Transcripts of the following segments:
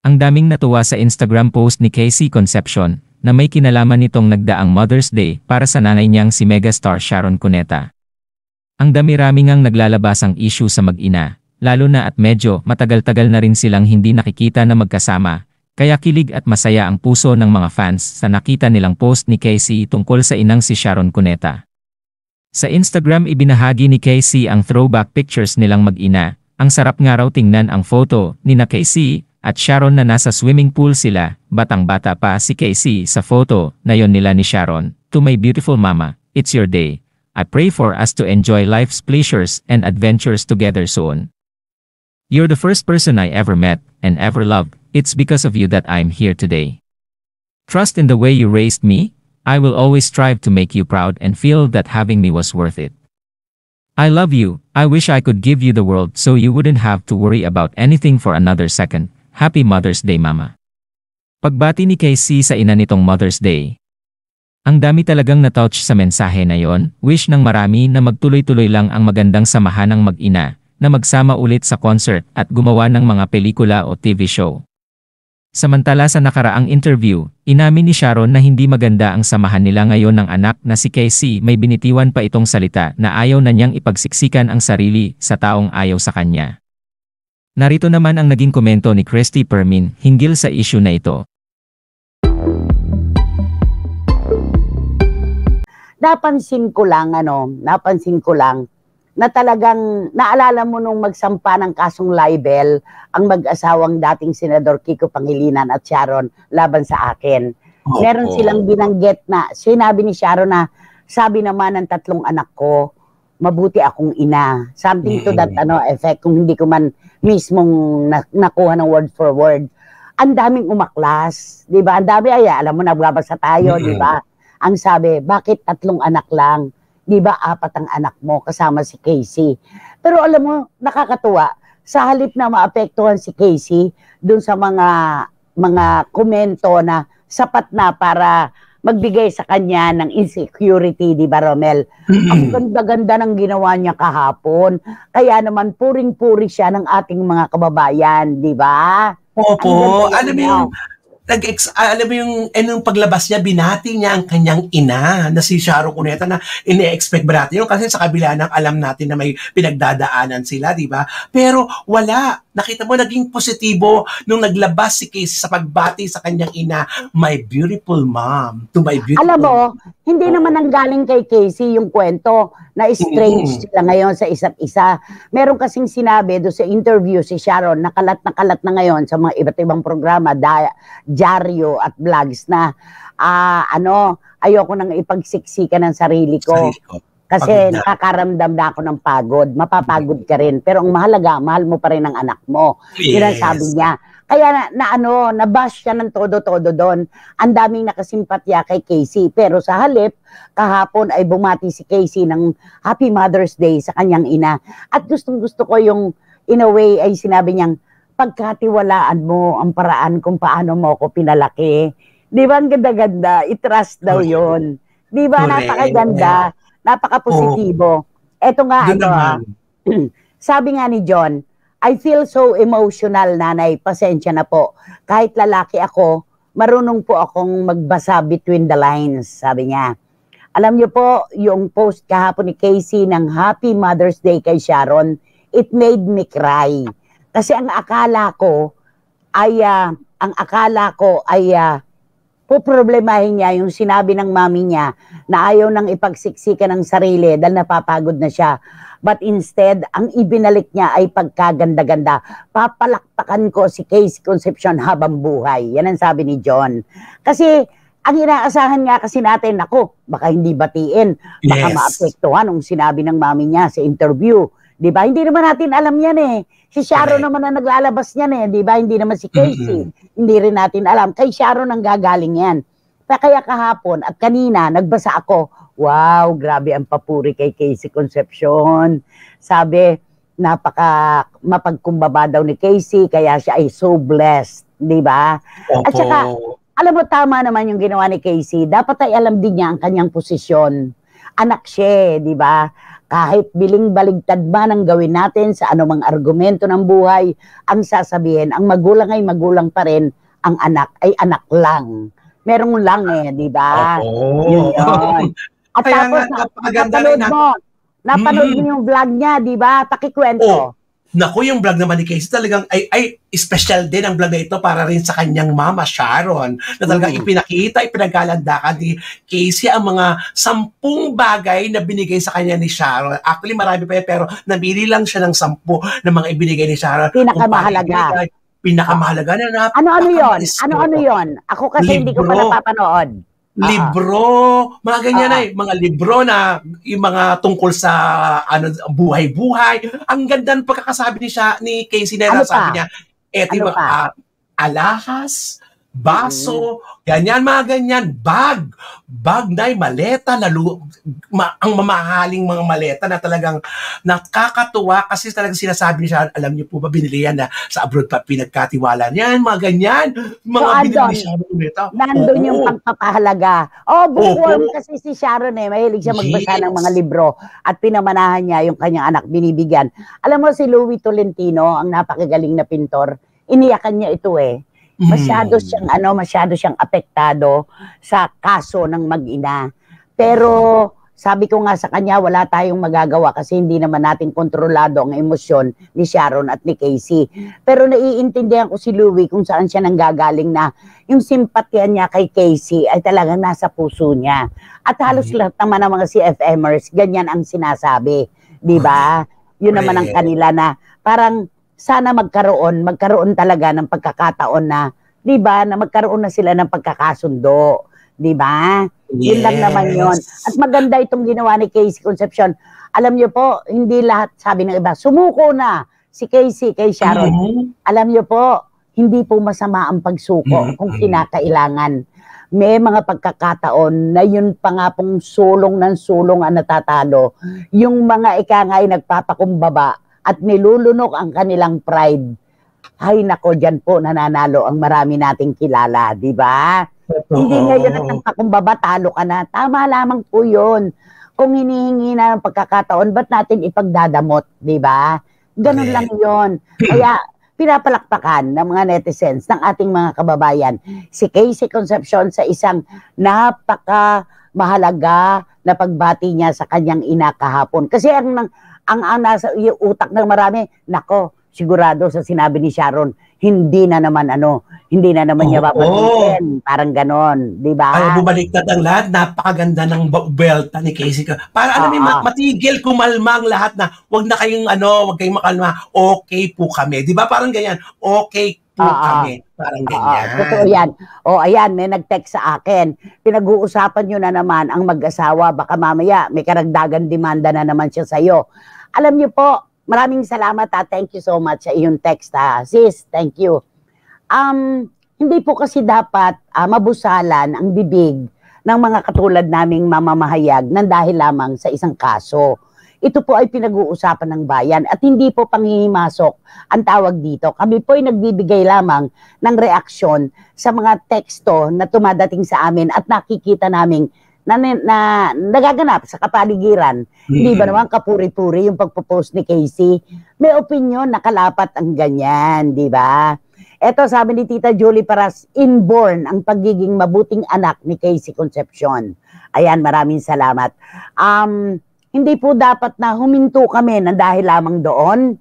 Ang daming natuwa sa Instagram post ni Casey Concepcion na may kinalaman nitong nagdaang Mother's Day para sa nanay niyang si megastar Sharon Cuneta. Ang dami-rami ngang naglalabasang issue sa mag-ina, lalo na at medyo matagal-tagal na rin silang hindi nakikita na magkasama, kaya kilig at masaya ang puso ng mga fans sa nakita nilang post ni Casey tungkol sa inang si Sharon Cuneta. Sa Instagram ibinahagi ni Casey ang throwback pictures nilang mag-ina. Ang sarap nga raw tingnan ang photo ni na Casey at Sharon na nasa swimming pool sila, batang-bata pa si Casey sa photo na yon nila ni Sharon. To my beautiful mama, it's your day. I pray for us to enjoy life's pleasures and adventures together soon. You're the first person I ever met and ever loved. It's because of you that I'm here today. Trust in the way you raised me. I will always strive to make you proud and feel that having me was worth it. I love you. I wish I could give you the world so you wouldn't have to worry about anything for another second. Happy Mother's Day, Mama. Pagbati ni Casey sa ina nitong Mother's Day. Ang dami talagang na-touch sa mensahe na yon. Wish ng marami na magtuloy-tuloy lang ang magandang samahan ng mag-ina, na magsama ulit sa concert at gumawa ng mga pelikula o TV show. Samantala sa nakaraang interview, inamin ni Sharon na hindi maganda ang samahan nila ngayon ng anak na si Casey. May binitiwan pa itong salita na ayaw na niyang ipagsiksikan ang sarili sa taong ayaw sa kanya. Narito naman ang naging komento ni Christy Permin hinggil sa issue na ito. Napansin ko lang na talagang naalala mo nung magsampa ng kasong libel ang mag-asawang dating Senador Kiko Pangilinan at Sharon laban sa akin. Meron silang binanggit na sinabi ni Sharon na sabi naman ng 3 anak ko, mabuti akong ina. Something to that effect kung hindi ko man mismong nakuha ng word for word. Ang daming umaklas, 'di ba? Ang dami alam mo nagbabasa tayo, 'di ba? Ang sabi, bakit 3 anak lang? Di ba 4 ang anak mo kasama si Casey? Pero alam mo, nakakatuwa, sa halip na maapektuhan si Casey dun sa mga komento na sapat na para magbigay sa kanya ng insecurity, di ba Romel? Ang ganda-ganda ng ginawa niya kahapon. Kaya naman puring-puri siya ng ating mga kababayan, di ba? Opo, alam mo yung alam mo yung paglabas niya, binati niya ang kanyang ina na si Sharon Cuneta na ine-expect ba natin yun? Kasi sa kabila ng alam natin na may pinagdadaanan sila, di ba? Pero wala. Nakita mo, naging positibo nung naglabas si Casey sa pagbati sa kanyang ina, my beautiful mom, to my beautiful Alam mo, hindi naman nanggaling kay Casey yung kwento na strange sila ngayon sa isa't isa. Meron kasing sinabi do sa interview si Sharon, nakalat na ngayon sa mga iba't ibang programa, dyaryo at vlogs na ayoko nang ipagsiksikan ng sarili ko. Kasi nakakaramdam na ako ng pagod. Mapapagod ka rin. Pero ang mahalaga, mahal mo pa rin ang anak mo. Yes. Yun ang sabi niya. Kaya nabash siya ng todo-todo doon. Ang daming nakasimpatya kay Casey. Pero sa halip, kahapon ay bumati si Casey ng Happy Mother's Day sa kanyang ina. At gustong-gusto ko yung, in a way, ay sinabi niyang, pagkatiwalaan mo ang paraan kung paano mo ako pinalaki. Di ba ang ganda-ganda? I-trust daw yun. Di ba napakaganda? Napaka-positibo. Eto nga, sabi nga ni John, I feel so emotional, nanay. Pasensya na po. Kahit lalaki ako, marunong po akong magbasa between the lines, sabi niya. Alam niyo po, yung post kahapon ni Casey ng Happy Mother's Day kay Sharon, it made me cry. Kasi ang akala ko ay poproblemahin niya yung sinabi ng mami niya na ayaw nang ipagsiksikan ng sarili dahil napapagod na siya. But instead, ang ibinalik niya ay pagkaganda-ganda. Papalakpakan ko si Casey Concepcion habang buhay. Yan ang sabi ni John. Kasi ang inaasahan nga kasi natin, baka hindi batiin, baka maapektuhan ang sinabi ng mami niya sa interview. Di ba? Hindi naman natin alam yan eh. Si Sharon naman na naglalabas niyan eh. Di ba? Hindi naman si Casey. Hindi rin natin alam. Kay Sharon ang gagaling yan. Kaya kahapon at kanina, nagbasa ako, wow, grabe ang papuri kay Casey Concepcion. Sabi, mapagkumbaba daw ni Casey, kaya siya ay so blessed. Di ba? At saka, alam mo, tama naman yung ginawa ni Casey. Dapat ay alam din niya ang kanyang posisyon. Anak siya, di ba? Kahit biling-baligtad man ang gawin natin sa anumang argumento ng buhay, ang sasabihin, ang magulang ay magulang pa rin, ang anak ay anak lang. Merong lang di ba? Oo. Yun. At Kaya tapos, nga, napakaganda rin napanood mo yung vlog niya, di ba? Pakikwento. Naku, yung vlog naman ni Casey talagang ay special din ang vlog na ito para rin sa kanyang mama Sharon na talagang ipinagalandakan ni Casey ang mga 10 bagay na binigay sa kanya ni Sharon. Actually, marami pa yan, pero napili lang siya ng 10 na mga ibinigay ni Sharon. Pinakamahalaga. Pinakamahalaga na Ano yun? Ano yun? Ako kasi hindi ko pa napapanood. Libro, mga ganyan mga libro na yung mga tungkol sa buhay-buhay. Ang ganda ng pagkakasabi ni Casey na sabi niya, eto yung alahas, baso, ganyan, mga ganyan, bag na maleta, ang mamahaling mga maleta na talagang nakakatuwa kasi talagang sinasabi niya, alam niyo po ba, binili yan na sa abroad pa pinagkatiwala niyan, mga ganyan, mga binili siya. Nandun yung pagpapahalaga. Bookworm kasi si Sharon mahilig siya magbasa ng mga libro at pinamanahan niya yung kanyang anak, binibigyan. Alam mo si Louis Tolentino, ang napakagaling na pintor, iniyakan niya ito Masyado siyang apektado sa kaso ng mag-ina. Pero sabi ko nga sa kanya, wala tayong magagawa kasi hindi naman natin kontrolado ang emosyon ni Sharon at ni Casey. Pero naiintindihan ko si Louie kung saan siya nanggagaling na yung simpatya niya kay Casey ay talagang nasa puso niya. At halos lahat naman ng mga CFMers, ganyan ang sinasabi. Di ba? Yun naman ang kanila na parang sana magkaroon talaga ng pagkakataon na, di ba, na magkaroon na sila ng pagkakasundo. Di ba? Yun lang naman yun. At maganda itong ginawa ni Casey Concepcion. Alam niyo po, hindi lahat, sabi ng iba, sumuko na si Casey kay Sharon. Alam niyo po, hindi po masama ang pagsuko kung kinakailangan. May mga pagkakataon na yun pa nga pong sulong ng sulong ang natatalo. Yung mga ikangay nagpapakumbaba at nilulunok ang kanilang pride. Ay nako, dyan po nananalo ang marami nating kilala, di ba? Hindi ngayon at nagpakumbaba, talo ka na. Tama lamang po yun. Kung hinihingi na ng pagkakataon, ba't natin ipagdadamot, di ba? Ganun lang yun. Kaya pinapalakpakan ng mga netizens ng ating mga kababayan si Casey Concepcion sa isang napaka-mahalaga na pagbati niya sa kanyang ina kahapon. Kasi ang nasa utak ng marami, nako, sigurado sa sinabi ni Sharon, hindi na naman niya babalikin. Parang ganon, di ba? Ay, bumaliktad ang lahat. Napakaganda ng belta ni Casey. Para matigil, kumalma ang lahat na wag kayong makalma. Okay po kami. Di ba? Parang ganyan. Okay po kami. Parang ganyan. Totoo yan. Ayan, may nag-text sa akin. Pinag-uusapan nyo na naman ang mag-asawa. Baka mamaya may karagdagan demanda na naman siya sa'yo. Alam niyo po, maraming salamat Thank you so much sa iyong text Sis, thank you. Hindi po kasi dapat mabusalan ang bibig ng mga katulad naming mamamahayag ng dahil lamang sa isang kaso. Ito po ay pinag-uusapan ng bayan at hindi po panghihimasok ang tawag dito. Kami po ay nagbibigay lamang ng reaksyon sa mga teksto na tumadating sa amin at nakikita namin na nagaganap sa kapaligiran. Hindi ba naman kapuri-puri yung pagpo-post ni Casey? May opinion, nakalapat ang ganyan, di ba? Eto, sabi ni Tita Julie Paras, inborn ang pagiging mabuting anak ni Casey Concepcion. Ayan, maraming salamat. Hindi po dapat na huminto kami na dahil lamang doon.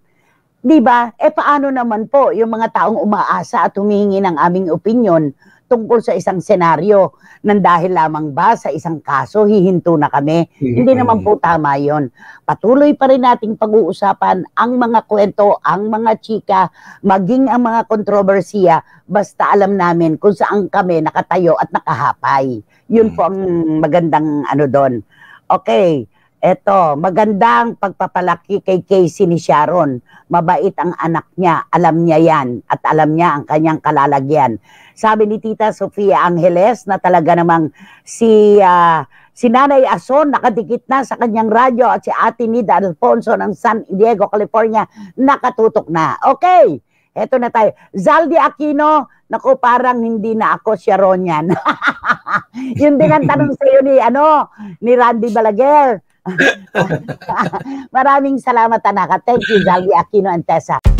Di ba? Paano naman po yung mga taong umaasa at humihingi ng aming opinion tungkol sa isang senaryo nang dahil lamang ba sa isang kaso hihinto na kami? Hindi naman po tama yon. Patuloy pa rin nating pag-uusapan ang mga kwento, ang mga chika, maging ang mga kontrobersiya, basta alam namin kung saan kami nakatayo at nakahapay. Yun po ang magandang doon. Okay. Eto, magandang pagpapalaki kay Casey ni Sharon. Mabait ang anak niya, alam niya yan, at alam niya ang kanyang kalalagyan. Sabi ni Tita Sofia Angeles na talaga namang si Nanay Ason nakadikit na sa kanyang radyo at si Ate Nida Alfonso ng San Diego, California, nakatutok na. Okay, eto na tayo. Zaldi Aquino, naku, parang hindi na ako Sharon yan. Yun din ang tanong sa iyo ni Randy Balaguer. Maraming salamat, Tanaka. Thank you, Zalvi Aquino and Tessa.